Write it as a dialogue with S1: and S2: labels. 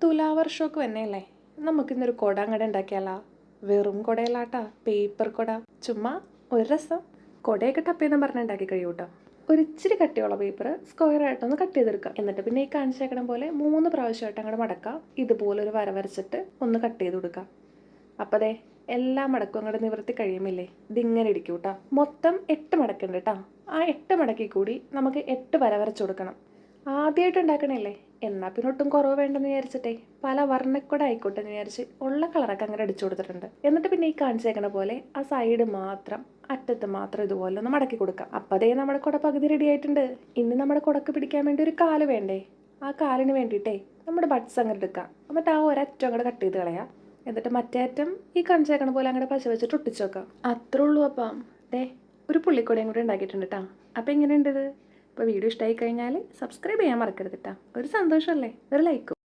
S1: തുലാവർഷമൊക്കെ വന്നെയല്ലേ, നമുക്കിന്നൊരു കുട അങ്ങോട്ട് ഉണ്ടാക്കിയാലോ? വെറും കുടയിലാട്ടാ, പേപ്പർ കുട. ചുമ്മാ ഒരു രസം. കുടയൊക്കെ ടപ്പേന്ന് പറഞ്ഞ് ഉണ്ടാക്കി കഴിയൂട്ടോ. ഒരു ഇച്ചിരി കട്ടിയുള്ള പേപ്പർ സ്ക്വയർ ആയിട്ടൊന്ന് കട്ട് ചെയ്തെടുക്കുക. എന്നിട്ട് പിന്നെ ഈ കാണിച്ചേക്കണം പോലെ 3 പ്രാവശ്യമായിട്ട് അങ്ങോട്ട് മടക്കാം. ഇതുപോലൊരു വര വരച്ചിട്ട് ഒന്ന് കട്ട് ചെയ്ത് കൊടുക്കാം. അപ്പം അതെ, എല്ലാ മടക്കും അങ്ങോട്ട് നിവർത്തി കഴിയുമില്ലേ, ഇതിങ്ങനെ ഇരിക്കും കേട്ടോ. മൊത്തം 8 മടക്കുണ്ട് കേട്ടോ. ആ 8 മടക്കിൽ കൂടി നമുക്ക് 8 വര വരച്ചു കൊടുക്കണം. ആദ്യമായിട്ട് ഉണ്ടാക്കണല്ലേ, എന്നാൽ പിന്നെ ഒട്ടും കുറവ് വേണ്ടെന്ന് വിചാരിച്ചിട്ടേ പല വർണ്ണക്കൂടെ ആയിക്കോട്ടെ എന്ന് വിചാരിച്ച് ഉള്ള കളറൊക്കെ അങ്ങനെ അടിച്ചു കൊടുത്തിട്ടുണ്ട്. എന്നിട്ട് പിന്നെ ഈ കാണിച്ചേക്കണ പോലെ ആ സൈഡ് മാത്രം, അറ്റത്ത് മാത്രം ഇതുപോലെ ഒന്ന് മടക്കി കൊടുക്കാം. അപ്പം അതേ നമ്മുടെ കുട പകുതി റെഡി ആയിട്ടുണ്ട്. ഇനി നമ്മുടെ കുടക്ക് പിടിക്കാൻ വേണ്ടി ഒരു കാല് വേണ്ടേ? ആ കാലിന് വേണ്ടിയിട്ടേ നമ്മുടെ ബഡ്സ് അങ്ങോട്ട് എടുക്കാം. എന്നിട്ട് ആ ഒരറ്റം അങ്ങോട്ട് കട്ട് ചെയ്ത് കളയാം. എന്നിട്ട് മറ്റേ അറ്റം ഈ കാണിച്ചേക്കണ പോലെ അങ്ങോട്ട് പശ വെച്ചിട്ട് ഒട്ടിച്ച് വെക്കാം. അത്രേ ഉള്ളൂ. അപ്പം ദേ ഒരു പുള്ളിക്കൊടയും കൂടി ഉണ്ടാക്കിയിട്ടുണ്ട് കേട്ടോ. അപ്പം എങ്ങനെയുണ്ട് ഇത്? അപ്പോൾ വീഡിയോ ഇഷ്ടമായി കഴിഞ്ഞാൽ സബ്സ്ക്രൈബ് ചെയ്യാൻ മറക്കരുത് കേട്ടോ. ഒരു സന്തോഷമല്ലേ, ഒരു ലൈക്കും.